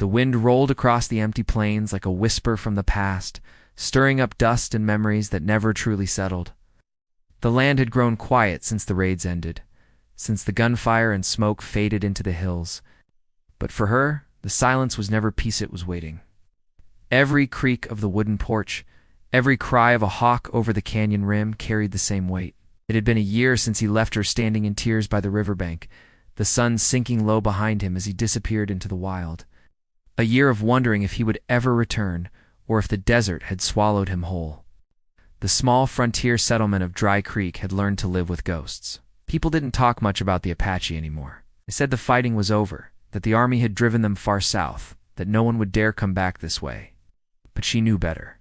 The wind rolled across the empty plains like a whisper from the past, stirring up dust and memories that never truly settled. The land had grown quiet since the raids ended, since the gunfire and smoke faded into the hills. But for her, the silence was never peace, it was waiting. Every creak of the wooden porch, every cry of a hawk over the canyon rim carried the same weight. It had been a year since he left her standing in tears by the riverbank, the sun sinking low behind him as he disappeared into the wild. A year of wondering if he would ever return, or if the desert had swallowed him whole. The small frontier settlement of Dry Creek had learned to live with ghosts. People didn't talk much about the Apache anymore. They said the fighting was over, that the army had driven them far south, that no one would dare come back this way. But she knew better.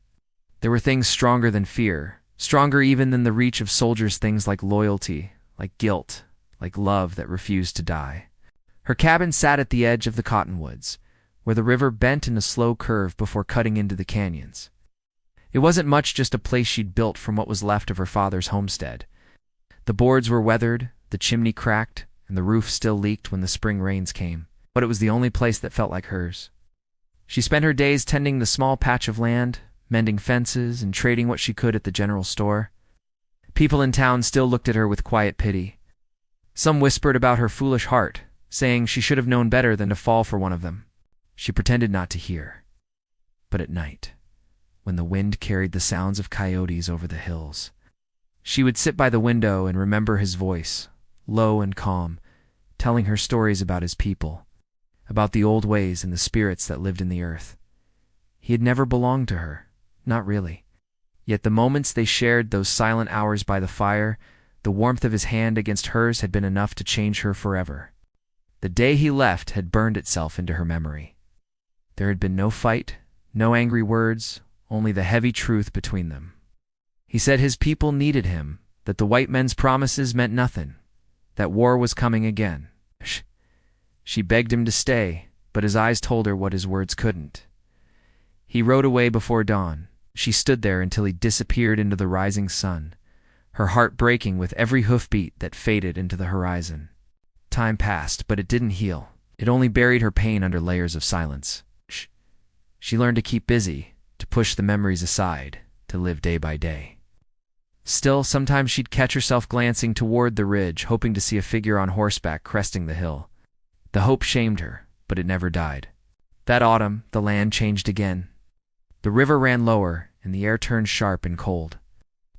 There were things stronger than fear, stronger even than the reach of soldiers, things like loyalty, like guilt, like love that refused to die. Her cabin sat at the edge of the cottonwoods, where the river bent in a slow curve before cutting into the canyons. It wasn't much, just a place she'd built from what was left of her father's homestead. The boards were weathered, the chimney cracked, and the roof still leaked when the spring rains came, but it was the only place that felt like hers. She spent her days tending the small patch of land, mending fences, and trading what she could at the general store. People in town still looked at her with quiet pity. Some whispered about her foolish heart, saying she should have known better than to fall for one of them. She pretended not to hear. But at night, when the wind carried the sounds of coyotes over the hills, she would sit by the window and remember his voice, low and calm, telling her stories about his people, about the old ways and the spirits that lived in the earth. He had never belonged to her, not really. Yet the moments they shared, those silent hours by the fire, the warmth of his hand against hers, had been enough to change her forever. The day he left had burned itself into her memory. There had been no fight, no angry words, only the heavy truth between them. He said his people needed him, that the white men's promises meant nothing, that war was coming again. She begged him to stay, but his eyes told her what his words couldn't. He rode away before dawn. She stood there until he disappeared into the rising sun, her heart breaking with every hoofbeat that faded into the horizon. Time passed, but it didn't heal. It only buried her pain under layers of silence. She learned to keep busy, to push the memories aside, to live day by day. Still, sometimes she'd catch herself glancing toward the ridge, hoping to see a figure on horseback cresting the hill. The hope shamed her, but it never died. That autumn, the land changed again. The river ran lower, and the air turned sharp and cold.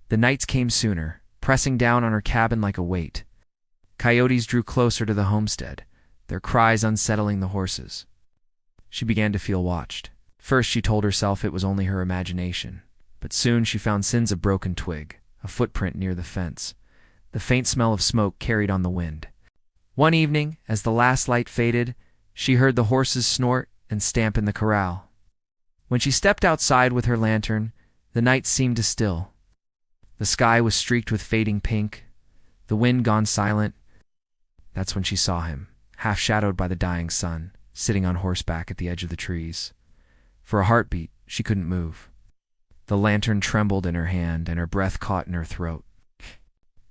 The nights came sooner, pressing down on her cabin like a weight. Coyotes drew closer to the homestead, their cries unsettling the horses. She began to feel watched. First, she told herself it was only her imagination, but soon she found signs of broken twig, a footprint near the fence. The faint smell of smoke carried on the wind. One evening, as the last light faded, she heard the horses snort and stamp in the corral. When she stepped outside with her lantern, the night seemed to still. The sky was streaked with fading pink, the wind gone silent. That's when she saw him, half shadowed by the dying sun, sitting on horseback at the edge of the trees. For a heartbeat, she couldn't move. The lantern trembled in her hand, and her breath caught in her throat.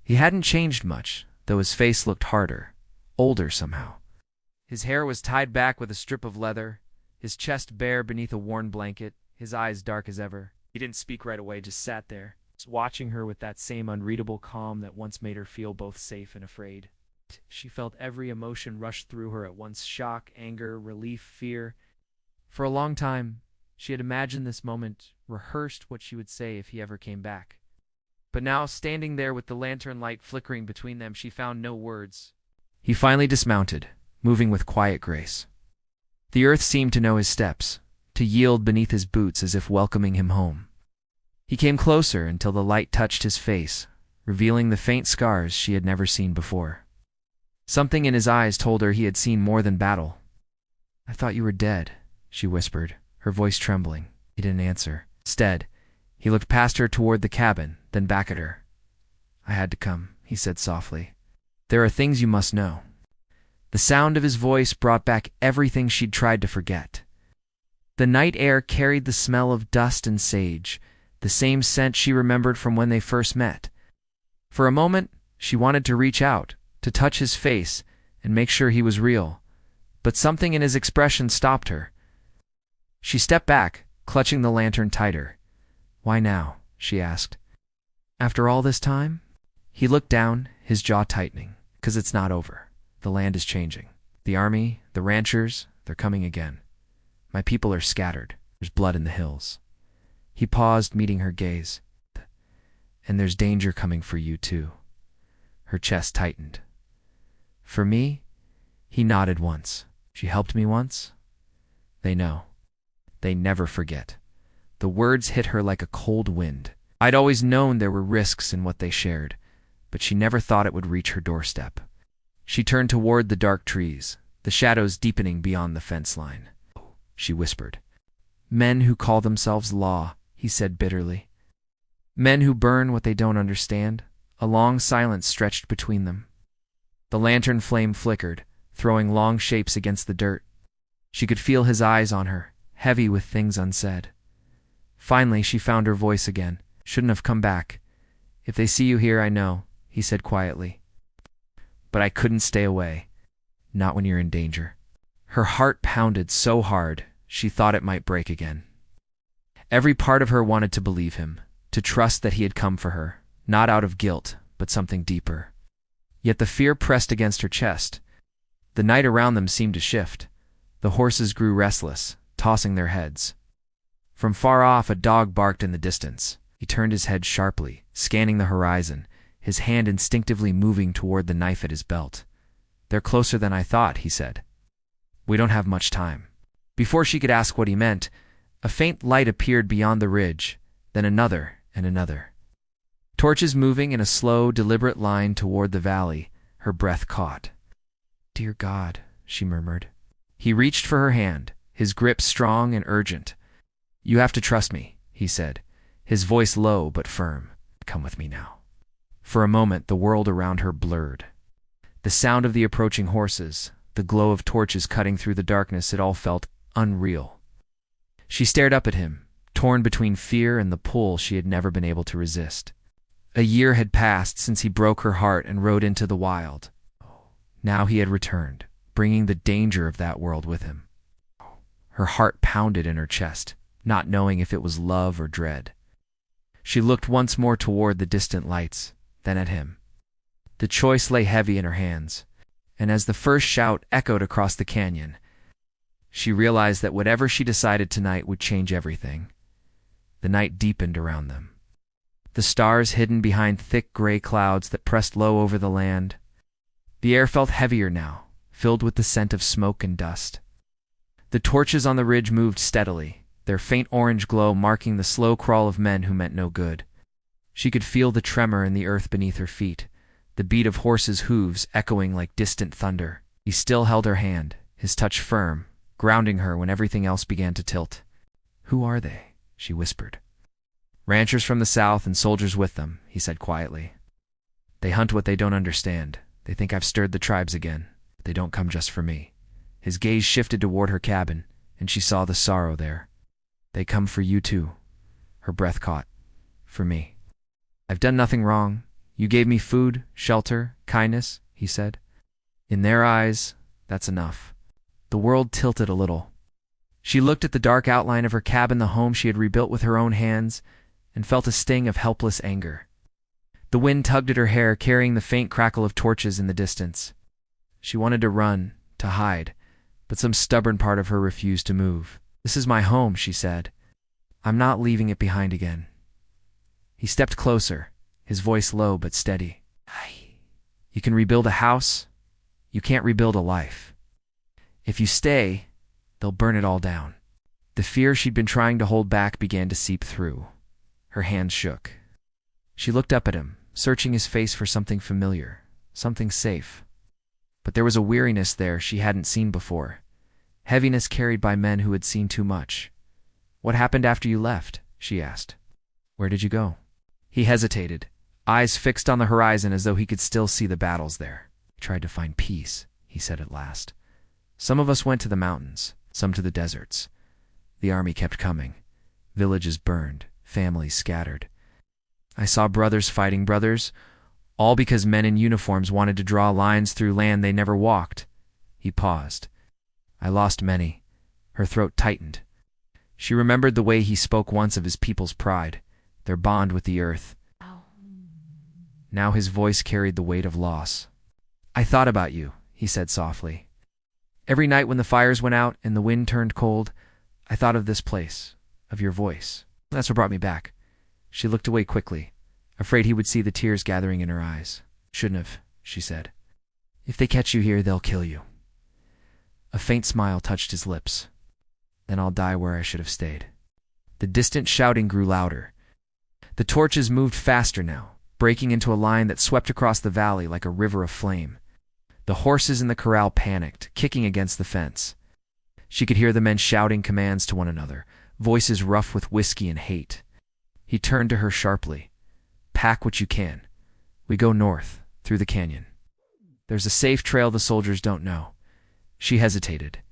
He hadn't changed much, though his face looked harder, older somehow. His hair was tied back with a strip of leather, his chest bare beneath a worn blanket, his eyes dark as ever. He didn't speak right away, just sat there, watching her with that same unreadable calm that once made her feel both safe and afraid. She felt every emotion rush through her at once: shock, anger, relief, fear. For a long time, she had imagined this moment, rehearsed what she would say if he ever came back. But now, standing there with the lantern light flickering between them, she found no words. He finally dismounted, moving with quiet grace. The earth seemed to know his steps, to yield beneath his boots as if welcoming him home. He came closer until the light touched his face, revealing the faint scars she had never seen before. Something in his eyes told her he had seen more than battle. "I thought you were dead," she whispered, her voice trembling. He didn't answer. Instead, he looked past her toward the cabin, then back at her. "I had to come," he said softly. "There are things you must know." The sound of his voice brought back everything she'd tried to forget. The night air carried the smell of dust and sage, the same scent she remembered from when they first met. For a moment, she wanted to reach out, to touch his face, and make sure he was real. But something in his expression stopped her, She stepped back, clutching the lantern tighter. "Why now?" she asked. "After all this time?" He looked down, his jaw tightening. "'Cause it's not over. The land is changing. The army, the ranchers, they're coming again. My people are scattered. There's blood in the hills." He paused, meeting her gaze. "And there's danger coming for you, too." Her chest tightened. "For me?" He nodded once. "She helped me once?" "They know. They never forget." The words hit her like a cold wind. I'd always known there were risks in what they shared, but she never thought it would reach her doorstep. She turned toward the dark trees, the shadows deepening beyond the fence line. She whispered. "Men who call themselves law," he said bitterly. "Men who burn what they don't understand." A long silence stretched between them. The lantern flame flickered, throwing long shapes against the dirt. She could feel his eyes on her, heavy with things unsaid. Finally, she found her voice again. "Shouldn't have come back. If they see you here, I know," he said quietly. "But I couldn't stay away. Not when you're in danger." Her heart pounded so hard, she thought it might break again. Every part of her wanted to believe him, to trust that he had come for her, not out of guilt, but something deeper. Yet the fear pressed against her chest. The night around them seemed to shift. The horses grew restless, tossing their heads. From far off, a dog barked in the distance. He turned his head sharply, scanning the horizon, his hand instinctively moving toward the knife at his belt. "They're closer than I thought," he said. "We don't have much time." Before she could ask what he meant, a faint light appeared beyond the ridge, then another and another. Torches moving in a slow, deliberate line toward the valley, her breath caught. "Dear God," she murmured. He reached for her hand, his grip strong and urgent. "You have to trust me," he said, his voice low but firm. "Come with me now." For a moment, the world around her blurred. The sound of the approaching horses, the glow of torches cutting through the darkness, it all felt unreal. She stared up at him, torn between fear and the pull she had never been able to resist. A year had passed since he broke her heart and rode into the wild. Now he had returned, bringing the danger of that world with him. Her heart pounded in her chest, not knowing if it was love or dread. She looked once more toward the distant lights, then at him. The choice lay heavy in her hands, and as the first shout echoed across the canyon, she realized that whatever she decided tonight would change everything. The night deepened around them. The stars hidden behind thick gray clouds that pressed low over the land. The air felt heavier now, filled with the scent of smoke and dust. The torches on the ridge moved steadily, their faint orange glow marking the slow crawl of men who meant no good. She could feel the tremor in the earth beneath her feet, the beat of horses' hooves echoing like distant thunder. He still held her hand, his touch firm, grounding her when everything else began to tilt. "Who are they?" she whispered. "Ranchers from the south and soldiers with them," he said quietly. "They hunt what they don't understand. They think I've stirred the tribes again. But they don't come just for me." His gaze shifted toward her cabin, and she saw the sorrow there. "They come for you too." Her breath caught. "For me. I've done nothing wrong. You gave me food, shelter, kindness," he said. "In their eyes, that's enough." The world tilted a little. She looked at the dark outline of her cabin, the home she had rebuilt with her own hands, and felt a sting of helpless anger. The wind tugged at her hair, carrying the faint crackle of torches in the distance. She wanted to run, to hide, but some stubborn part of her refused to move. "This is my home," she said. "I'm not leaving it behind again." He stepped closer, his voice low but steady. "You can rebuild a house. You can't rebuild a life. If you stay, they'll burn it all down." The fear she'd been trying to hold back began to seep through. Her hands shook. She looked up at him, searching his face for something familiar, something safe. But there was a weariness there she hadn't seen before, heaviness carried by men who had seen too much. "What happened after you left?" she asked. "Where did you go?" He hesitated, eyes fixed on the horizon as though he could still see the battles there. "Tried to find peace," he said at last. "Some of us went to the mountains, some to the deserts. The army kept coming. Villages burned, families scattered. I saw brothers fighting brothers, all because men in uniforms wanted to draw lines through land they never walked." He paused. "I lost many." Her throat tightened. She remembered the way he spoke once of his people's pride, their bond with the earth. Now his voice carried the weight of loss. "I thought about you," he said softly. "Every night when the fires went out and the wind turned cold, I thought of this place, of your voice. That's what brought me back." She looked away quickly, afraid he would see the tears gathering in her eyes. "Shouldn't have," she said. "If they catch you here, they'll kill you." A faint smile touched his lips. "Then I'll die where I should have stayed." The distant shouting grew louder. The torches moved faster now, breaking into a line that swept across the valley like a river of flame. The horses in the corral panicked, kicking against the fence. She could hear the men shouting commands to one another, voices rough with whiskey and hate. He turned to her sharply. "Pack what you can. We go north, through the canyon. There's a safe trail the soldiers don't know." She hesitated.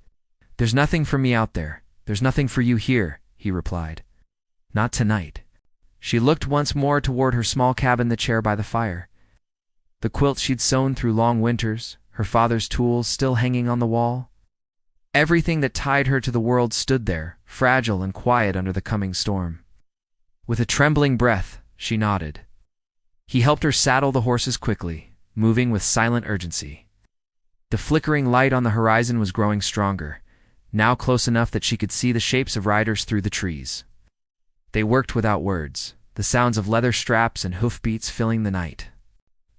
"There's nothing for me out there. There's nothing for you here," he replied. "Not tonight." She looked once more toward her small cabin, the chair by the fire. The quilt she'd sewn through long winters, her father's tools still hanging on the wall. Everything that tied her to the world stood there, fragile and quiet under the coming storm. With a trembling breath, she nodded. He helped her saddle the horses quickly, moving with silent urgency. The flickering light on the horizon was growing stronger, now close enough that she could see the shapes of riders through the trees. They worked without words, the sounds of leather straps and hoofbeats filling the night.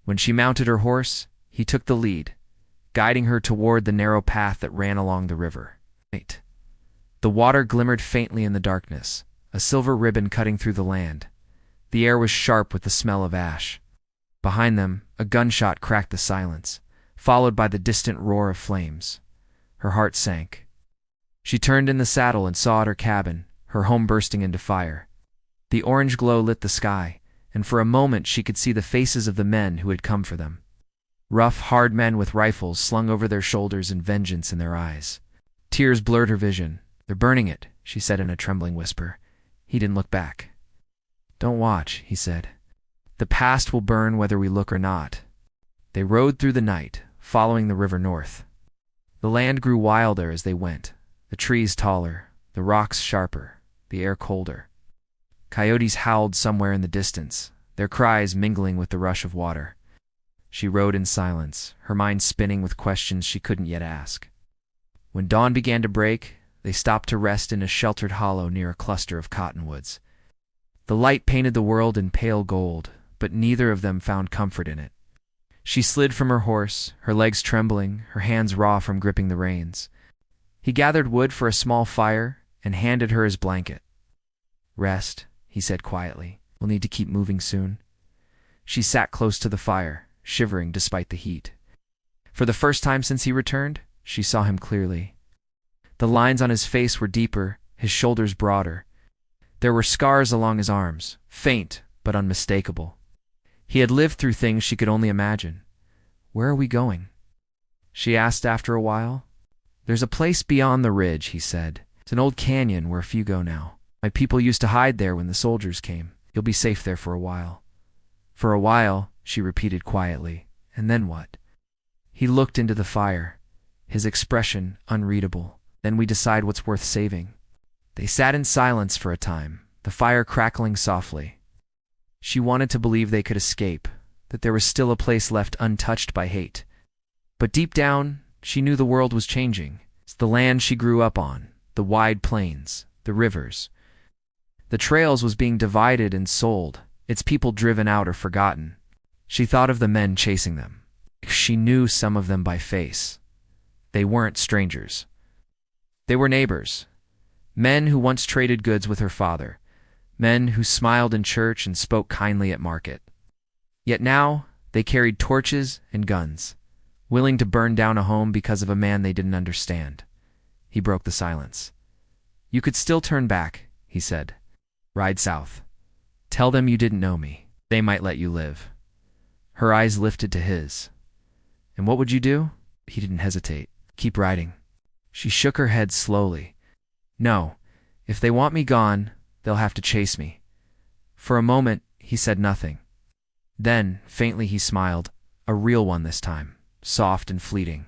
When she mounted her horse, he took the lead, guiding her toward the narrow path that ran along the river. The water glimmered faintly in the darkness, a silver ribbon cutting through the land. The air was sharp with the smell of ash. Behind them, a gunshot cracked the silence, followed by the distant roar of flames. Her heart sank. She turned in the saddle and saw at her cabin, her home bursting into fire. The orange glow lit the sky, and for a moment she could see the faces of the men who had come for them. Rough, hard men with rifles slung over their shoulders and vengeance in their eyes. Tears blurred her vision. "They're burning it," she said in a trembling whisper. He didn't look back. "Don't watch," he said. "The past will burn whether we look or not." They rode through the night, following the river north. The land grew wilder as they went, the trees taller, the rocks sharper, the air colder. Coyotes howled somewhere in the distance, their cries mingling with the rush of water. She rode in silence, her mind spinning with questions she couldn't yet ask. When dawn began to break, they stopped to rest in a sheltered hollow near a cluster of cottonwoods. The light painted the world in pale gold, but neither of them found comfort in it. She slid from her horse, her legs trembling, her hands raw from gripping the reins. He gathered wood for a small fire and handed her his blanket. "Rest," he said quietly. "We'll need to keep moving soon." She sat close to the fire, shivering despite the heat. For the first time since he returned, she saw him clearly. The lines on his face were deeper, his shoulders broader. There were scars along his arms, faint but unmistakable. He had lived through things she could only imagine. "Where are we going?" she asked after a while. "There's a place beyond the ridge," he said. "It's an old canyon where a few go now. My people used to hide there when the soldiers came. You'll be safe there for a while." "For a while," she repeated quietly. "And then what?" He looked into the fire, his expression unreadable. "Then we decide what's worth saving." They sat in silence for a time, the fire crackling softly. She wanted to believe they could escape, that there was still a place left untouched by hate. But deep down, she knew the world was changing. It's the land she grew up on, the wide plains, the rivers. The trails was being divided and sold, its people driven out or forgotten. She thought of the men chasing them. She knew some of them by face. They weren't strangers. They were neighbors. Men who once traded goods with her father. Men who smiled in church and spoke kindly at market. Yet now, they carried torches and guns, willing to burn down a home because of a man they didn't understand. He broke the silence. "You could still turn back," he said. "Ride south. Tell them you didn't know me. They might let you live." Her eyes lifted to his. "And what would you do?" He didn't hesitate. "Keep riding." She shook her head slowly. "No. If they want me gone, they'll have to chase me." For a moment, he said nothing. Then, faintly he smiled, a real one this time, soft and fleeting.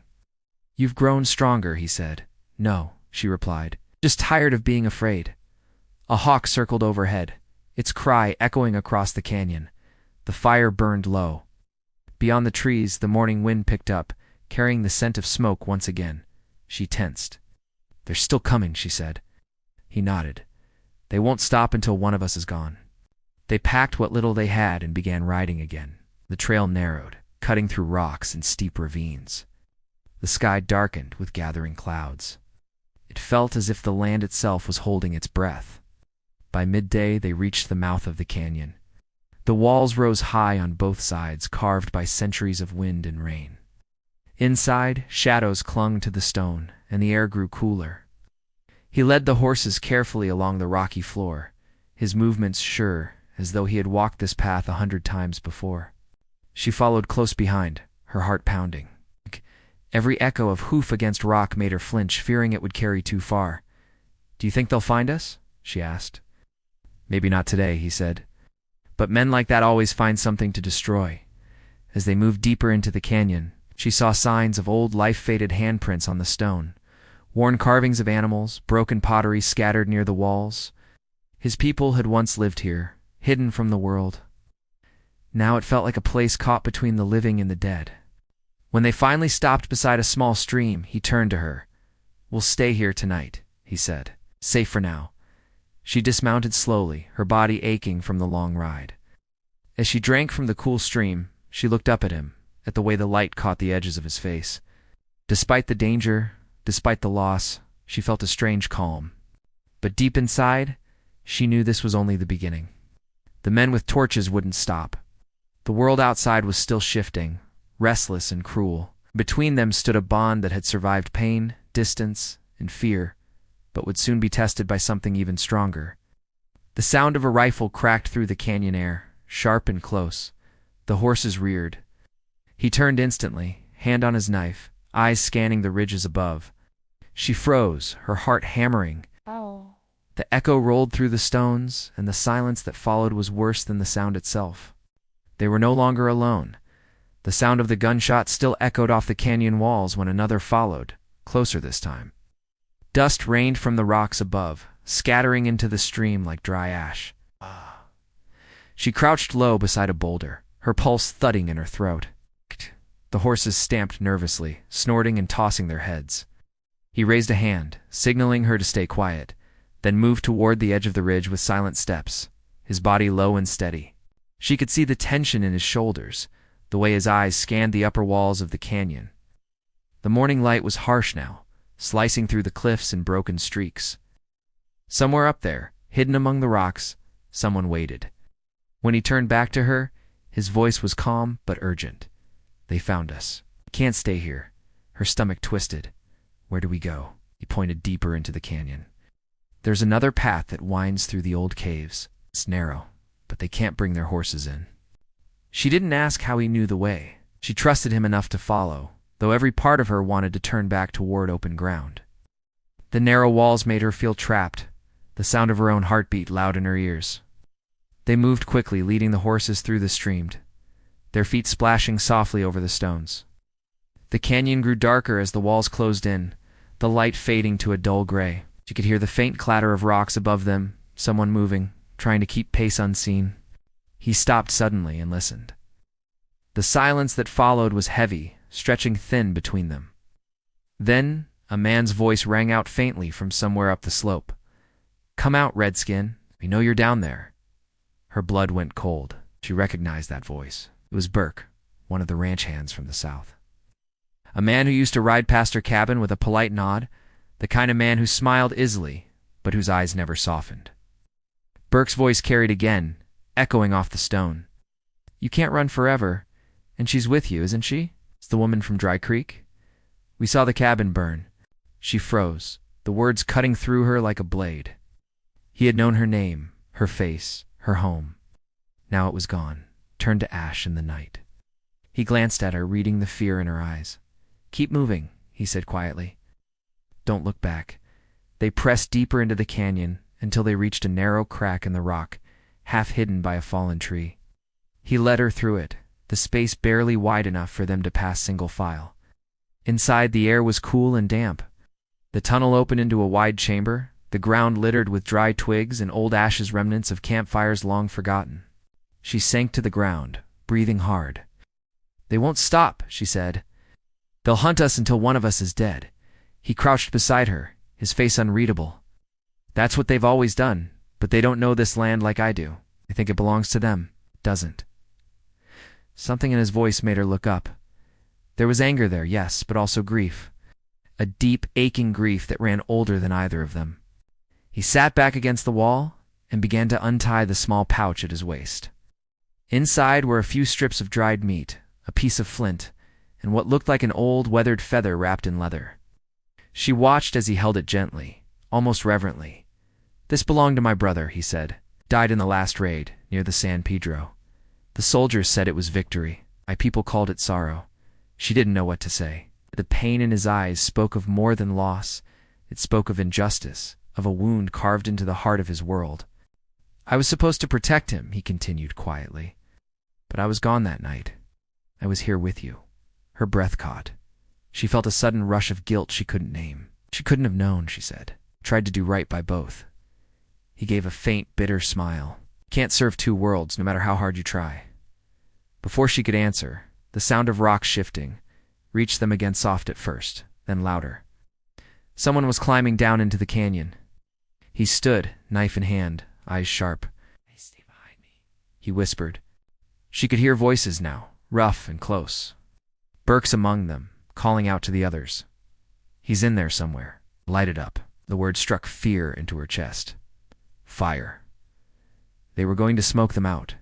"You've grown stronger," he said. "No," she replied. "Just tired of being afraid." A hawk circled overhead, its cry echoing across the canyon. The fire burned low. Beyond the trees, the morning wind picked up, carrying the scent of smoke once again. She tensed. "They're still coming," she said. He nodded. "They won't stop until one of us is gone." They packed what little they had and began riding again. The trail narrowed, cutting through rocks and steep ravines. The sky darkened with gathering clouds. It felt as if the land itself was holding its breath. By midday, they reached the mouth of the canyon. The walls rose high on both sides, carved by centuries of wind and rain. Inside, shadows clung to the stone, and the air grew cooler. He led the horses carefully along the rocky floor, his movements sure, as though he had walked this path 100 times before. She followed close behind, her heart pounding. Every echo of hoof against rock made her flinch, fearing it would carry too far. "Do you think they'll find us?" she asked. "Maybe not today," he said. "But men like that always find something to destroy." As they moved deeper into the canyon, she saw signs of old life-faded handprints on the stone, worn carvings of animals, broken pottery scattered near the walls. His people had once lived here, hidden from the world. Now it felt like a place caught between the living and the dead. When they finally stopped beside a small stream, he turned to her. "We'll stay here tonight," he said. "Safe for now." She dismounted slowly, her body aching from the long ride. As she drank from the cool stream, she looked up at him, at the way the light caught the edges of his face. Despite the danger, despite the loss, she felt a strange calm. But deep inside, she knew this was only the beginning. The men with torches wouldn't stop. The world outside was still shifting, restless and cruel. Between them stood a bond that had survived pain, distance, and fear, but would soon be tested by something even stronger. The sound of a rifle cracked through the canyon air, sharp and close. The horses reared. He turned instantly, hand on his knife, eyes scanning the ridges above. She froze, her heart hammering. Oh. The echo rolled through the stones, and the silence that followed was worse than the sound itself. They were no longer alone. The sound of the gunshot still echoed off the canyon walls when another followed, closer this time. Dust rained from the rocks above, scattering into the stream like dry ash. She crouched low beside a boulder, her pulse thudding in her throat. The horses stamped nervously, snorting and tossing their heads. He raised a hand, signaling her to stay quiet, then moved toward the edge of the ridge with silent steps, his body low and steady. She could see the tension in his shoulders, the way his eyes scanned the upper walls of the canyon. The morning light was harsh now, slicing through the cliffs in broken streaks. Somewhere up there, hidden among the rocks, someone waited. When he turned back to her, his voice was calm but urgent. "They found us. Can't stay here." Her stomach twisted. "Where do we go?" He pointed deeper into the canyon. "There's another path that winds through the old caves. It's narrow, but they can't bring their horses in." She didn't ask how he knew the way. She trusted him enough to follow, though every part of her wanted to turn back toward open ground. The narrow walls made her feel trapped, the sound of her own heartbeat loud in her ears. They moved quickly, leading the horses through the stream, their feet splashing softly over the stones. The canyon grew darker as the walls closed in, the light fading to a dull gray. She could hear the faint clatter of rocks above them, someone moving, trying to keep pace unseen. He stopped suddenly and listened. The silence that followed was heavy, stretching thin between them. Then, a man's voice rang out faintly from somewhere up the slope. "Come out, Redskin. We know you're down there." Her blood went cold. She recognized that voice. It was Burke, one of the ranch hands from the south. A man who used to ride past her cabin with a polite nod, the kind of man who smiled easily, but whose eyes never softened. Burke's voice carried again, echoing off the stone. "You can't run forever, and she's with you, isn't she? It's the woman from Dry Creek. We saw the cabin burn." She froze, the words cutting through her like a blade. He had known her name, her face, her home. Now it was gone, turned to ash in the night. He glanced at her, reading the fear in her eyes. "Keep moving," he said quietly. "Don't look back." They pressed deeper into the canyon until they reached a narrow crack in the rock, half hidden by a fallen tree. He led her through it, the space barely wide enough for them to pass single file. Inside, the air was cool and damp. The tunnel opened into a wide chamber, the ground littered with dry twigs and old ashes, remnants of campfires long forgotten. She sank to the ground, breathing hard. "They won't stop," she said. "They'll hunt us until one of us is dead." He crouched beside her, his face unreadable. "That's what they've always done, but they don't know this land like I do. They think it belongs to them. It doesn't." Something in his voice made her look up. There was anger there, yes, but also grief. A deep, aching grief that ran older than either of them. He sat back against the wall and began to untie the small pouch at his waist. Inside were a few strips of dried meat, a piece of flint, and what looked like an old, weathered feather wrapped in leather. She watched as he held it gently, almost reverently. "This belonged to my brother," he said. "Died in the last raid, near the San Pedro. The soldiers said it was victory. My people called it sorrow." She didn't know what to say. The pain in his eyes spoke of more than loss. It spoke of injustice, of a wound carved into the heart of his world. "I was supposed to protect him," he continued quietly. "But I was gone that night. I was here with you." Her breath caught. She felt a sudden rush of guilt she couldn't name. She couldn't have known, she said. Tried to do right by both. He gave a faint, bitter smile. "Can't serve two worlds, no matter how hard you try." Before she could answer, the sound of rocks shifting reached them again, soft at first, then louder. Someone was climbing down into the canyon. He stood, knife in hand, eyes sharp. "Hey, stay behind me," he whispered. She could hear voices now, rough and close. Burke's among them, calling out to the others. "He's in there somewhere. Light it up." The word struck fear into her chest. Fire. They were going to smoke them out.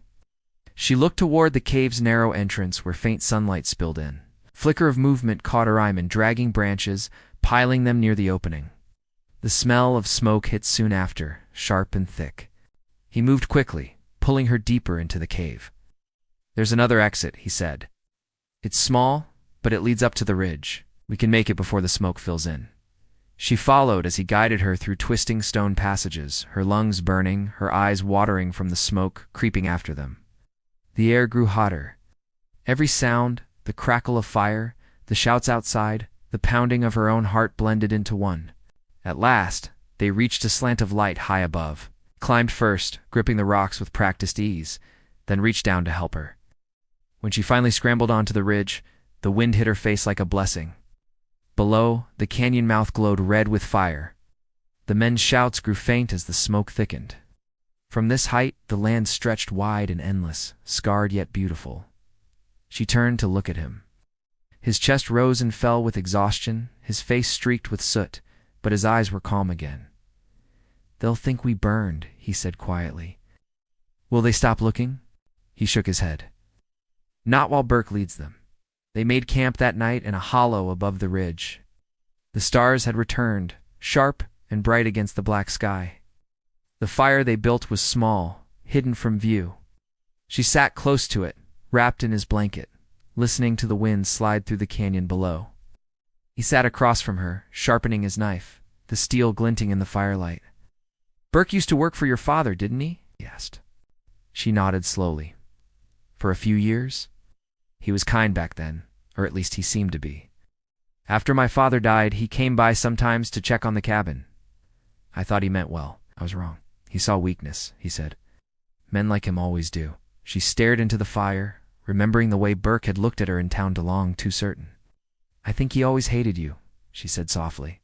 She looked toward the cave's narrow entrance where faint sunlight spilled in. Flicker of movement caught her eye, and dragging branches, piling them near the opening. The smell of smoke hit soon after, sharp and thick. He moved quickly, pulling her deeper into the cave. "There's another exit," he said. "It's small, but it leads up to the ridge. We can make it before the smoke fills in." She followed as he guided her through twisting stone passages, her lungs burning, her eyes watering from the smoke creeping after them. The air grew hotter. Every sound, the crackle of fire, the shouts outside, the pounding of her own heart blended into one. At last, they reached a slant of light high above. Climbed first, gripping the rocks with practiced ease, then reached down to help her. When she finally scrambled onto the ridge, the wind hit her face like a blessing. Below, the canyon mouth glowed red with fire. The men's shouts grew faint as the smoke thickened. From this height, the land stretched wide and endless, scarred yet beautiful. She turned to look at him. His chest rose and fell with exhaustion, his face streaked with soot, but his eyes were calm again. "They'll think we burned," he said quietly. "Will they stop looking?" He shook his head. "Not while Burke leads them." They made camp that night in a hollow above the ridge. The stars had returned, sharp and bright against the black sky. The fire they built was small, hidden from view. She sat close to it, wrapped in his blanket, listening to the wind slide through the canyon below. He sat across from her, sharpening his knife, the steel glinting in the firelight. "Burke used to work for your father, didn't he?" he asked. She nodded slowly. "For a few years? He was kind back then, or at least he seemed to be. After my father died, he came by sometimes to check on the cabin. I thought he meant well. I was wrong. He saw weakness," he said. "Men like him always do." She stared into the fire, remembering the way Burke had looked at her in town long too certain. "I think he always hated you," she said softly.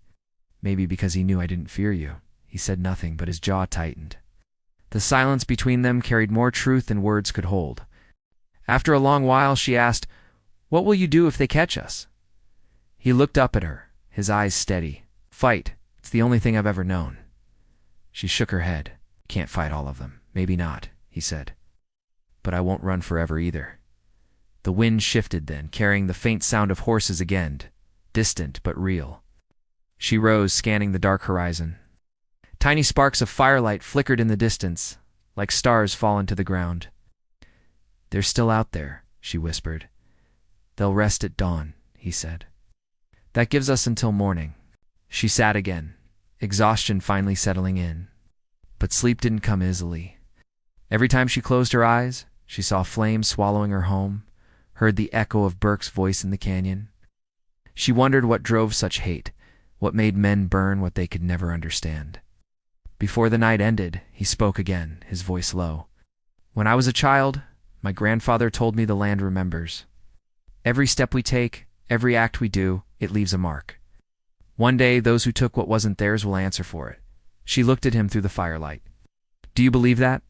"Maybe because he knew I didn't fear you." He said nothing, but his jaw tightened. The silence between them carried more truth than words could hold. After a long while, she asked, "What will you do if they catch us?" He looked up at her, his eyes steady. "Fight. It's the only thing I've ever known." She shook her head. "Can't fight all of them. Maybe not," he said. "But I won't run forever either." The wind shifted then, carrying the faint sound of horses again, distant but real. She rose, scanning the dark horizon. Tiny sparks of firelight flickered in the distance, like stars fallen to the ground. "They're still out there," she whispered. "They'll rest at dawn," he said. "That gives us until morning." She sat again, exhaustion finally settling in. But sleep didn't come easily. Every time she closed her eyes, she saw flames swallowing her home, heard the echo of Burke's voice in the canyon. She wondered what drove such hate, what made men burn what they could never understand. Before the night ended, he spoke again, his voice low. When I was a child, my grandfather told me the land remembers. Every step we take, every act we do, it leaves a mark. One day, those who took what wasn't theirs will answer for it. She looked at him through the firelight. Do you believe that?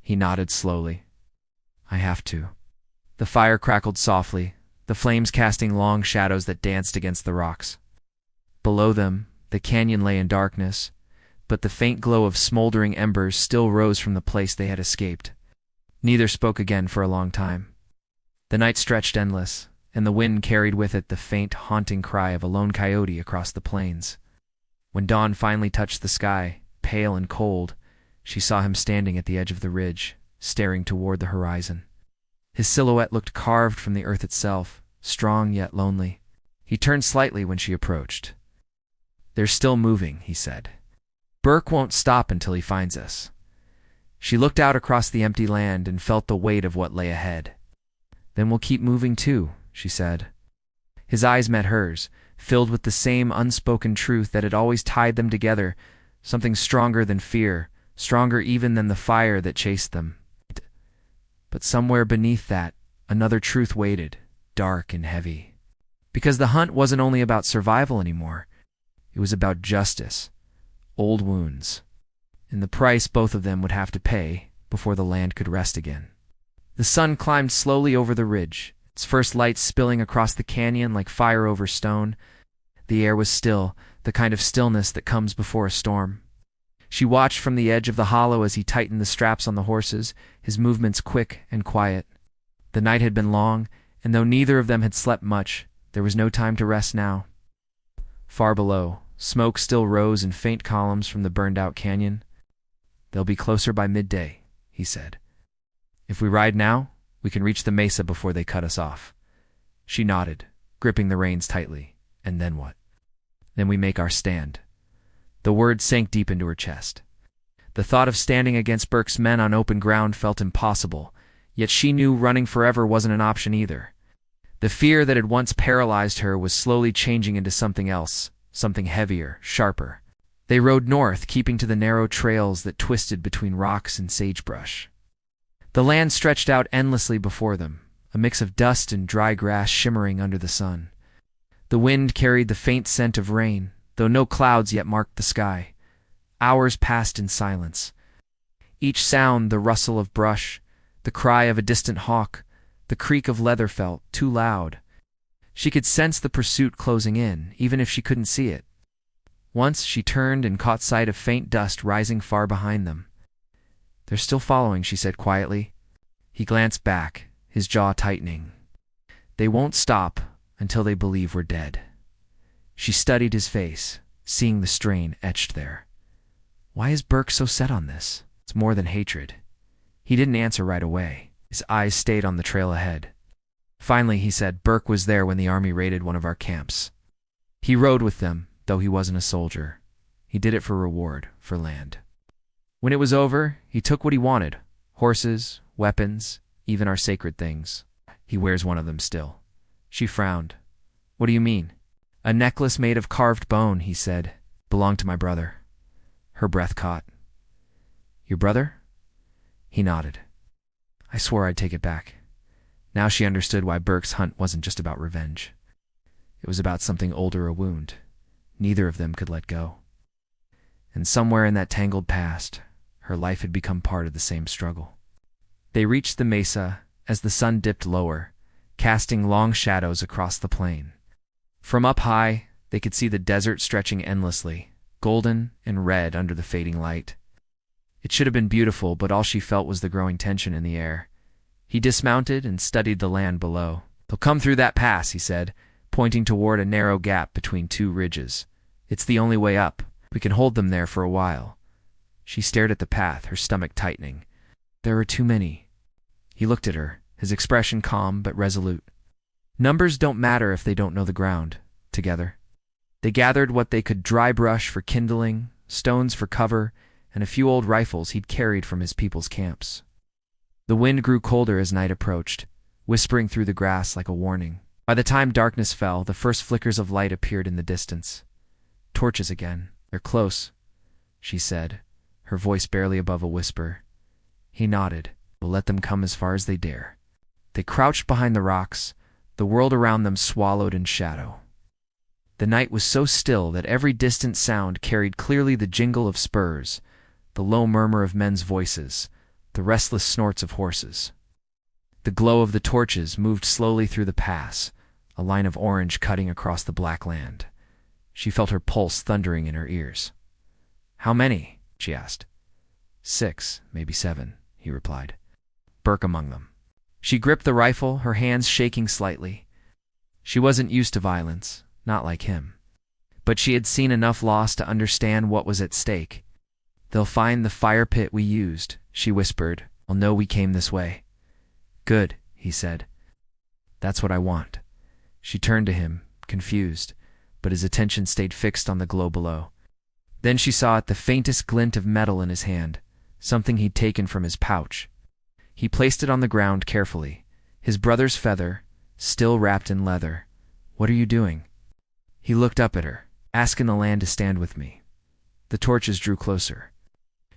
He nodded slowly. I have to. The fire crackled softly, the flames casting long shadows that danced against the rocks. Below them, the canyon lay in darkness, but the faint glow of smoldering embers still rose from the place they had escaped. Neither spoke again for a long time. The night stretched endless, and the wind carried with it the faint, haunting cry of a lone coyote across the plains. When dawn finally touched the sky, pale and cold, she saw him standing at the edge of the ridge, staring toward the horizon. His silhouette looked carved from the earth itself, strong yet lonely. He turned slightly when she approached. They're still moving, he said. Burke won't stop until he finds us. She looked out across the empty land and felt the weight of what lay ahead. Then we'll keep moving too, she said. His eyes met hers, filled with the same unspoken truth that had always tied them together, something stronger than fear, stronger even than the fire that chased them. But somewhere beneath that, another truth waited, dark and heavy. Because the hunt wasn't only about survival anymore. It was about justice, old wounds, and the price both of them would have to pay before the land could rest again. The sun climbed slowly over the ridge, its first light spilling across the canyon like fire over stone. The air was still, the kind of stillness that comes before a storm. She watched from the edge of the hollow as he tightened the straps on the horses, his movements quick and quiet. The night had been long, and though neither of them had slept much, there was no time to rest now. Far below, smoke still rose in faint columns from the burned-out canyon. They'll be closer by midday, he said. If we ride now, we can reach the mesa before they cut us off. She nodded, gripping the reins tightly. And then what? Then we make our stand. The words sank deep into her chest. The thought of standing against Burke's men on open ground felt impossible, yet she knew running forever wasn't an option either. The fear that had once paralyzed her was slowly changing into something else, something heavier, sharper. They rode north, keeping to the narrow trails that twisted between rocks and sagebrush. The land stretched out endlessly before them, a mix of dust and dry grass shimmering under the sun. The wind carried the faint scent of rain, though no clouds yet marked the sky. Hours passed in silence. Each sound, the rustle of brush, the cry of a distant hawk, the creak of leather felt too loud. She could sense the pursuit closing in, even if she couldn't see it. Once she turned and caught sight of faint dust rising far behind them. They're still following, she said quietly. He glanced back, his jaw tightening. They won't stop until they believe we're dead. She studied his face, seeing the strain etched there. Why is Burke so set on this? It's more than hatred. He didn't answer right away. His eyes stayed on the trail ahead. Finally, he said, Burke was there when the army raided one of our camps. He rode with them, though he wasn't a soldier. He did it for reward, for land. When it was over, he took what he wanted, horses, weapons, even our sacred things. He wears one of them still. She frowned. What do you mean? A necklace made of carved bone, he said. Belonged to my brother. Her breath caught. Your brother? He nodded. I swore I'd take it back. Now she understood why Burke's hunt wasn't just about revenge. It was about something older, a wound. Neither of them could let go. And somewhere in that tangled past, her life had become part of the same struggle. They reached the mesa as the sun dipped lower, casting long shadows across the plain. From up high, they could see the desert stretching endlessly, golden and red under the fading light. It should have been beautiful, but all she felt was the growing tension in the air. He dismounted and studied the land below. They'll come through that pass, he said, pointing toward a narrow gap between two ridges. It's the only way up. We can hold them there for a while. She stared at the path, her stomach tightening. There are too many. He looked at her, his expression calm but resolute. Numbers don't matter if they don't know the ground. Together. They gathered what they could: dry brush for kindling, stones for cover, and a few old rifles he'd carried from his people's camps. The wind grew colder as night approached, whispering through the grass like a warning. By the time darkness fell, the first flickers of light appeared in the distance. Torches again. They're close, she said, her voice barely above a whisper. He nodded. We'll let them come as far as they dare. They crouched behind the rocks, the world around them swallowed in shadow. The night was so still that every distant sound carried clearly the jingle of spurs, the low murmur of men's voices, the restless snorts of horses. The glow of the torches moved slowly through the pass, a line of orange cutting across the black land. She felt her pulse thundering in her ears. "How many?" she asked. "6, maybe 7, he replied. "Burke among them." She gripped the rifle, her hands shaking slightly. She wasn't used to violence, not like him. But she had seen enough loss to understand what was at stake. "They'll find the fire pit we used," she whispered. "I'll know we came this way." "Good," he said. "That's what I want." She turned to him, confused, but his attention stayed fixed on the glow below. Then she saw the faintest glint of metal in his hand, something he'd taken from his pouch. He placed it on the ground carefully, his brother's feather, still wrapped in leather. "What are you doing?" He looked up at her. "Asking the land to stand with me." The torches drew closer.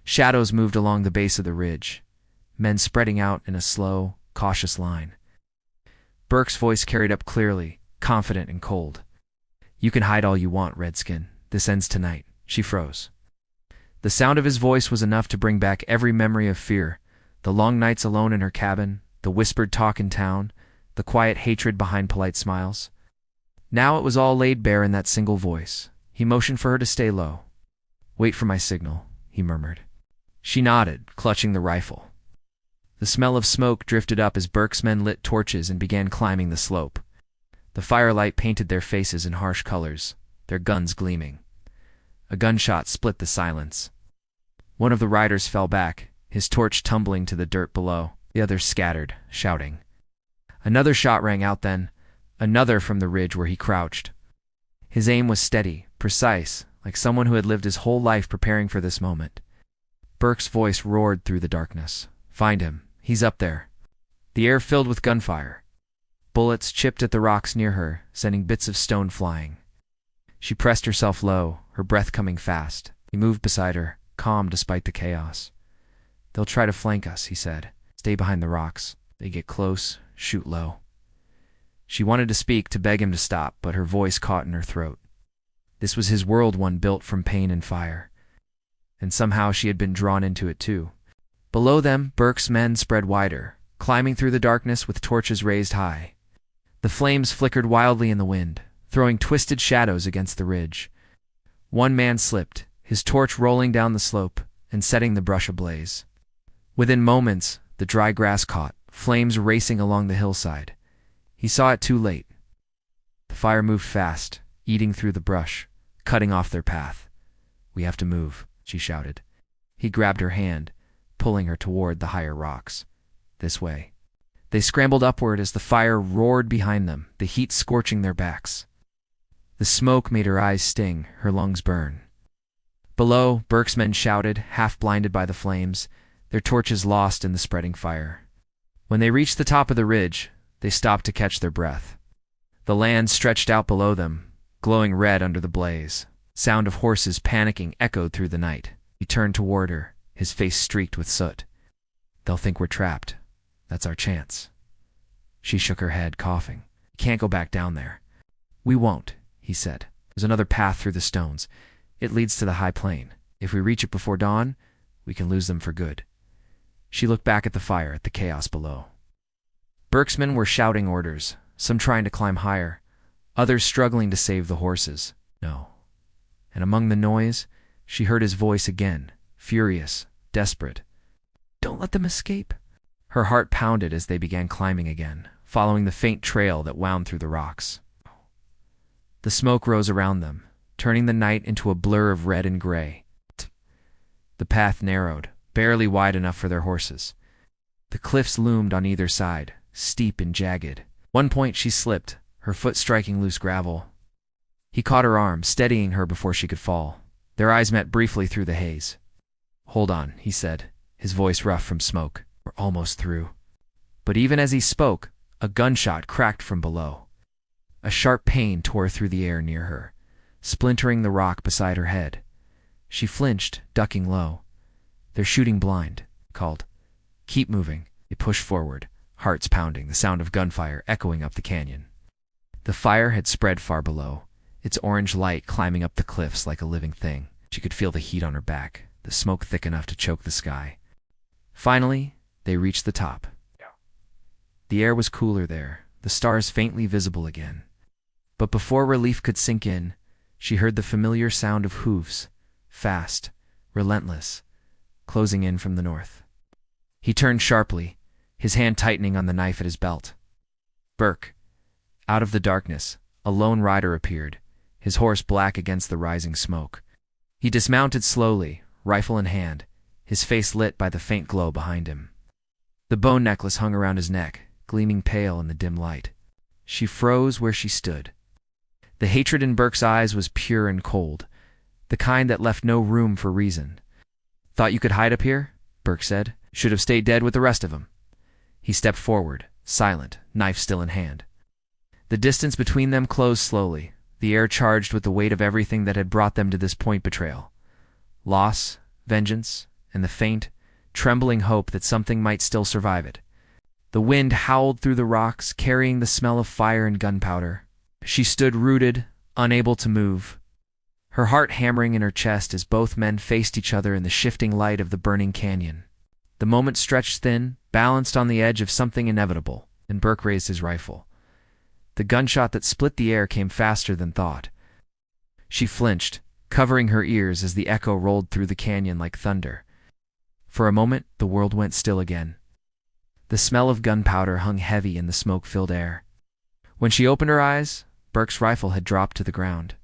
Shadows moved along the base of the ridge, men spreading out in a slow, cautious line. Burke's voice carried up clearly, confident and cold. "You can hide all you want, Redskin. This ends tonight." She froze. The sound of his voice was enough to bring back every memory of fear, the long nights alone in her cabin, the whispered talk in town, the quiet hatred behind polite smiles. Now it was all laid bare in that single voice. He motioned for her to stay low. "Wait for my signal," he murmured. She nodded, clutching the rifle. The smell of smoke drifted up as Burke's men lit torches and began climbing the slope. The firelight painted their faces in harsh colors, their guns gleaming. A gunshot split the silence. One of the riders fell back, his torch tumbling to the dirt below. The others scattered, shouting. Another shot rang out then, another from the ridge where he crouched. His aim was steady, precise, like someone who had lived his whole life preparing for this moment. Burke's voice roared through the darkness. "Find him. He's up there." The air filled with gunfire. Bullets chipped at the rocks near her, sending bits of stone flying. She pressed herself low, her breath coming fast. He moved beside her, calm despite the chaos. "They'll try to flank us," he said. "Stay behind the rocks. They get close, shoot low." She wanted to speak, to beg him to stop, but her voice caught in her throat. This was his world, one built from pain and fire. And somehow she had been drawn into it too. Below them, Burke's men spread wider, climbing through the darkness with torches raised high. The flames flickered wildly in the wind, throwing twisted shadows against the ridge. One man slipped, his torch rolling down the slope and setting the brush ablaze. Within moments, the dry grass caught, flames racing along the hillside. He saw it too late. The fire moved fast, eating through the brush, cutting off their path. "We have to move," she shouted. He grabbed her hand, pulling her toward the higher rocks. "This way." They scrambled upward as the fire roared behind them, the heat scorching their backs. The smoke made her eyes sting, her lungs burn. Below, Burke's men shouted, half blinded by the flames, their torches lost in the spreading fire. When they reached the top of the ridge, they stopped to catch their breath. The land stretched out below them, glowing red under the blaze. Sound of horses panicking echoed through the night. He turned toward her, his face streaked with soot. "They'll think we're trapped. That's our chance." She shook her head, coughing. "You can't go back down there." "We won't," he said. "There's another path through the stones. It leads to the high plain. If we reach it before dawn, we can lose them for good." She looked back at the fire, at the chaos below. Burke's men were shouting orders, some trying to climb higher, others struggling to save the horses. No. And among the noise, she heard his voice again, furious, desperate. "Don't let them escape." Her heart pounded as they began climbing again, following the faint trail that wound through the rocks. The smoke rose around them, turning the night into a blur of red and gray. The path narrowed, barely wide enough for their horses. The cliffs loomed on either side, steep and jagged. At one point she slipped, her foot striking loose gravel. He caught her arm, steadying her before she could fall. Their eyes met briefly through the haze. "Hold on," he said, his voice rough from smoke. "We're almost through." But even as he spoke, a gunshot cracked from below. A sharp pain tore through the air near her, splintering the rock beside her head. She flinched, ducking low. "They're shooting blind," called. "Keep moving." They pushed forward, hearts pounding, the sound of gunfire echoing up the canyon. The fire had spread far below, its orange light climbing up the cliffs like a living thing. She could feel the heat on her back, the smoke thick enough to choke the sky. Finally, they reached the top. The air was cooler there, the stars faintly visible again. But before relief could sink in, she heard the familiar sound of hooves, fast, relentless, closing in from the north. He turned sharply, his hand tightening on the knife at his belt. Burke. Out of the darkness, a lone rider appeared, his horse black against the rising smoke. He dismounted slowly, rifle in hand, his face lit by the faint glow behind him. The bone necklace hung around his neck, gleaming pale in the dim light. She froze where she stood. The hatred in Burke's eyes was pure and cold, the kind that left no room for reason. "Thought you could hide up here?" Burke said. "Should have stayed dead with the rest of them." He stepped forward, silent, knife still in hand. The distance between them closed slowly, the air charged with the weight of everything that had brought them to this point: betrayal, loss, vengeance, and the faint, trembling hope that something might still survive it. The wind howled through the rocks, carrying the smell of fire and gunpowder. She stood rooted, unable to move, her heart hammering in her chest as both men faced each other in the shifting light of the burning canyon. The moment stretched thin, balanced on the edge of something inevitable, and Burke raised his rifle. The gunshot that split the air came faster than thought. She flinched, covering her ears as the echo rolled through the canyon like thunder. For a moment, the world went still again. The smell of gunpowder hung heavy in the smoke-filled air. When she opened her eyes, Burke's rifle had dropped to the ground.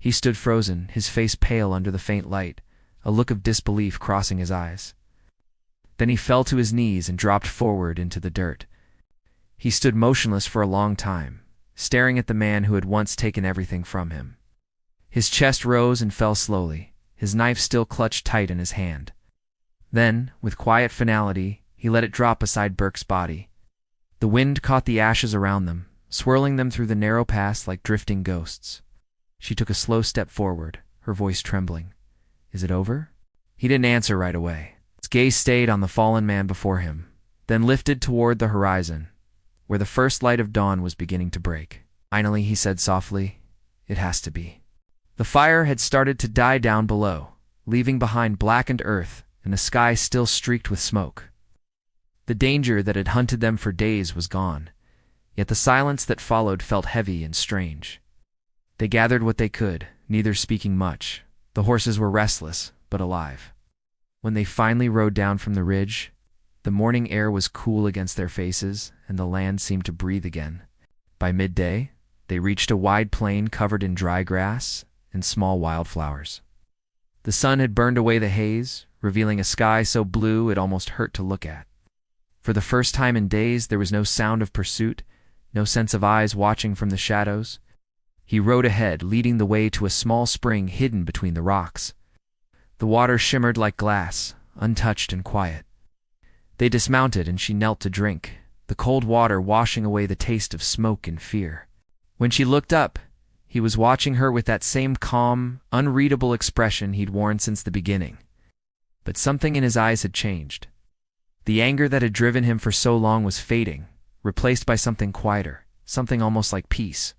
He stood frozen, his face pale under the faint light, a look of disbelief crossing his eyes. Then he fell to his knees and dropped forward into the dirt. He stood motionless for a long time, staring at the man who had once taken everything from him. His chest rose and fell slowly, his knife still clutched tight in his hand. Then, with quiet finality, he let it drop beside Burke's body. The wind caught the ashes around them, swirling them through the narrow pass like drifting ghosts. She took a slow step forward, her voice trembling. "Is it over?" He didn't answer right away. His gaze stayed on the fallen man before him, then lifted toward the horizon, where the first light of dawn was beginning to break. Finally, he said softly, "It has to be." The fire had started to die down below, leaving behind blackened earth and a sky still streaked with smoke. The danger that had hunted them for days was gone, yet the silence that followed felt heavy and strange. They gathered what they could, neither speaking much. The horses were restless, but alive. When they finally rode down from the ridge, the morning air was cool against their faces, and the land seemed to breathe again. By midday, they reached a wide plain covered in dry grass and small wildflowers. The sun had burned away the haze, revealing a sky so blue it almost hurt to look at. For the first time in days, there was no sound of pursuit, no sense of eyes watching from the shadows. He rode ahead, leading the way to a small spring hidden between the rocks. The water shimmered like glass, untouched and quiet. They dismounted and she knelt to drink, the cold water washing away the taste of smoke and fear. When she looked up, he was watching her with that same calm, unreadable expression he'd worn since the beginning. But something in his eyes had changed. The anger that had driven him for so long was fading, replaced by something quieter, something almost like peace.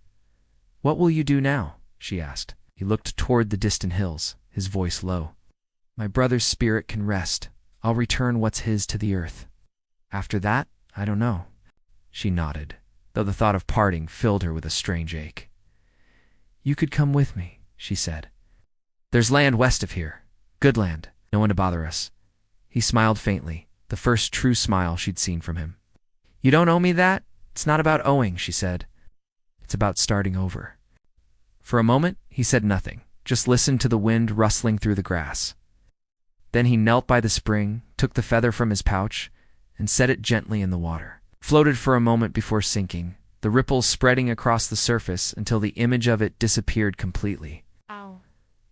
"What will you do now?" she asked. He looked toward the distant hills, his voice low. "My brother's spirit can rest. I'll return what's his to the earth. After that, I don't know." She nodded, though the thought of parting filled her with a strange ache. "You could come with me," she said. "There's land west of here. Good land. No one to bother us." He smiled faintly, the first true smile she'd seen from him. "You don't owe me that? It's not about owing," she said. "It's about starting over." For a moment, he said nothing, just listened to the wind rustling through the grass. Then he knelt by the spring, took the feather from his pouch, and set it gently in the water. Floated for a moment before sinking, the ripples spreading across the surface until the image of it disappeared completely. Ow.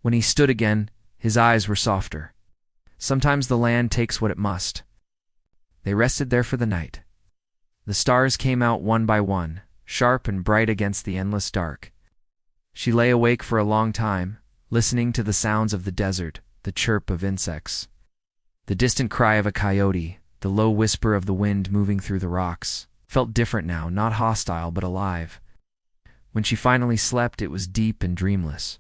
When he stood again, his eyes were softer. Sometimes the land takes what it must. They rested there for the night. The stars came out one by one, sharp and bright against the endless dark. She lay awake for a long time, listening to the sounds of the desert, the chirp of insects. The distant cry of a coyote, the low whisper of the wind moving through the rocks, felt different now, not hostile but alive. When she finally slept, it was deep and dreamless.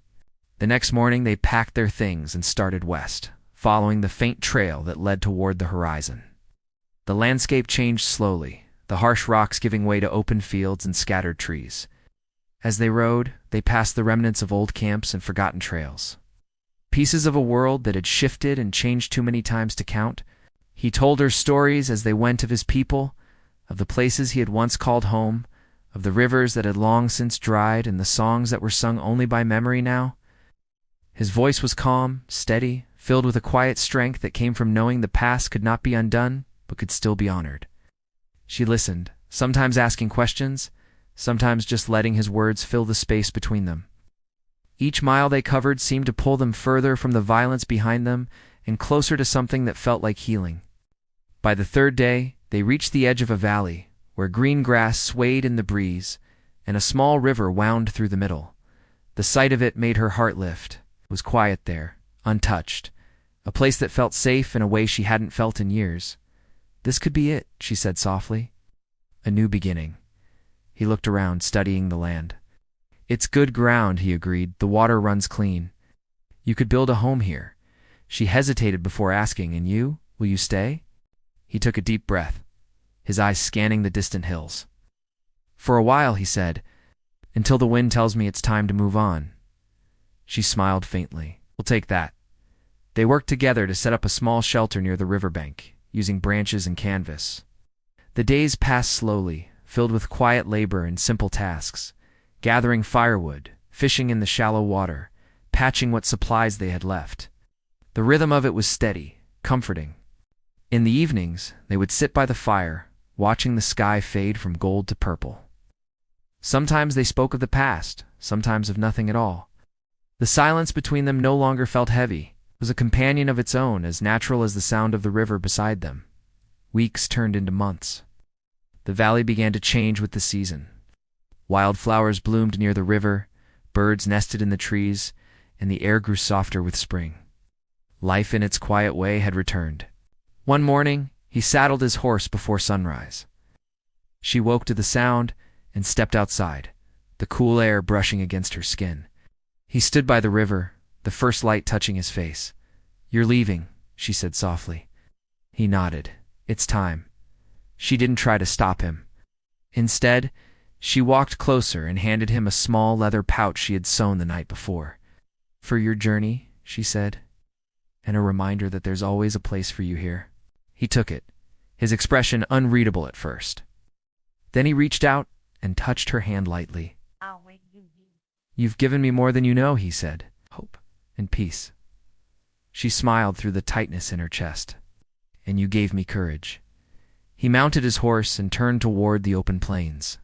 The next morning they packed their things and started west, following the faint trail that led toward the horizon. The landscape changed slowly, the harsh rocks giving way to open fields and scattered trees. As they rode, they passed the remnants of old camps and forgotten trails. Pieces of a world that had shifted and changed too many times to count. He told her stories as they went of his people, of the places he had once called home, of the rivers that had long since dried and the songs that were sung only by memory now. His voice was calm, steady, filled with a quiet strength that came from knowing the past could not be undone, but could still be honored. She listened, sometimes asking questions, sometimes just letting his words fill the space between them. Each mile they covered seemed to pull them further from the violence behind them and closer to something that felt like healing. By the third day, they reached the edge of a valley, where green grass swayed in the breeze, and a small river wound through the middle. The sight of it made her heart lift. It was quiet there, untouched, a place that felt safe in a way she hadn't felt in years. This could be it, she said softly. A new beginning. He looked around, studying the land. It's good ground, he agreed. The water runs clean. You could build a home here. She hesitated before asking, and you? Will you stay? He took a deep breath, his eyes scanning the distant hills. For a while, he said, until the wind tells me it's time to move on. She smiled faintly. We'll take that. They worked together to set up a small shelter near the riverbank, using branches and canvas. The days passed slowly, filled with quiet labor and simple tasks, gathering firewood, fishing in the shallow water, patching what supplies they had left. The rhythm of it was steady, comforting. In the evenings, they would sit by the fire, watching the sky fade from gold to purple. Sometimes they spoke of the past, sometimes of nothing at all. The silence between them no longer felt heavy. It was a companion of its own, as natural as the sound of the river beside them. Weeks turned into months. The valley began to change with the season. Wildflowers bloomed near the river, birds nested in the trees, and the air grew softer with spring. Life in its quiet way had returned. One morning, he saddled his horse before sunrise. She woke to the sound and stepped outside, the cool air brushing against her skin. He stood by the river, the first light touching his face. You're leaving, she said softly. He nodded. It's time. She didn't try to stop him. Instead, she walked closer and handed him a small leather pouch she had sewn the night before. For your journey, she said, and a reminder that there's always a place for you here. He took it, his expression unreadable at first. Then he reached out and touched her hand lightly. You've given me more than you know, he said. Hope and peace. She smiled through the tightness in her chest. And you gave me courage. He mounted his horse and turned toward the open plains.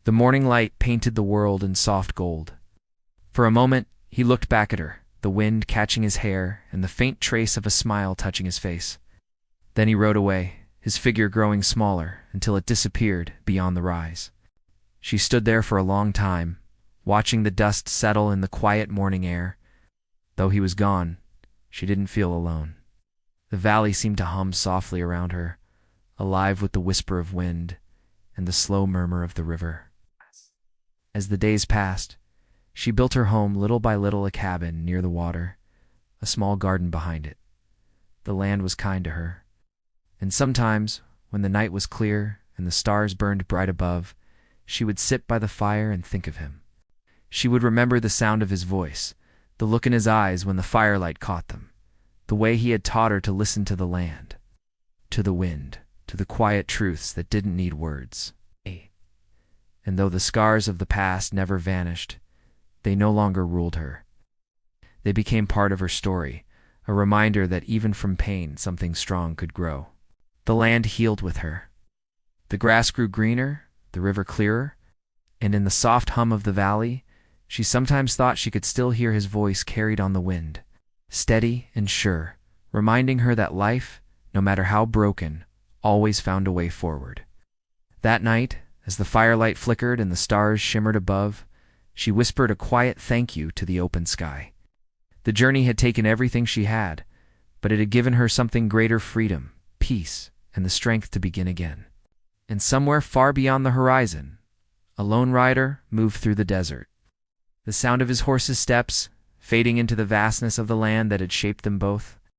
The morning light painted the world in soft gold. For a moment, he looked back at her, the wind catching his hair and the faint trace of a smile touching his face. Then he rode away, his figure growing smaller until it disappeared beyond the rise. She stood there for a long time, watching the dust settle in the quiet morning air. Though he was gone, she didn't feel alone. The valley seemed to hum softly around her, alive with the whisper of wind and the slow murmur of the river. As the days passed, she built her home little by little, a cabin near the water, a small garden behind it. The land was kind to her. And sometimes, when the night was clear and the stars burned bright above, she would sit by the fire and think of him. She would remember the sound of his voice, the look in his eyes when the firelight caught them, the way he had taught her to listen to the land, to the wind, to the quiet truths that didn't need words. And though the scars of the past never vanished, they no longer ruled her. They became part of her story, a reminder that even from pain something strong could grow. The land healed with her. The grass grew greener, the river clearer, and in the soft hum of the valley, she sometimes thought she could still hear his voice carried on the wind, steady and sure, reminding her that life, no matter how broken, always found a way forward. That night, as the firelight flickered and the stars shimmered above, she whispered a quiet thank you to the open sky. The journey had taken everything she had, but it had given her something greater: freedom, peace, and the strength to begin again. And somewhere far beyond the horizon, a lone rider moved through the desert. The sound of his horse's steps, fading into the vastness of the land that had shaped them both.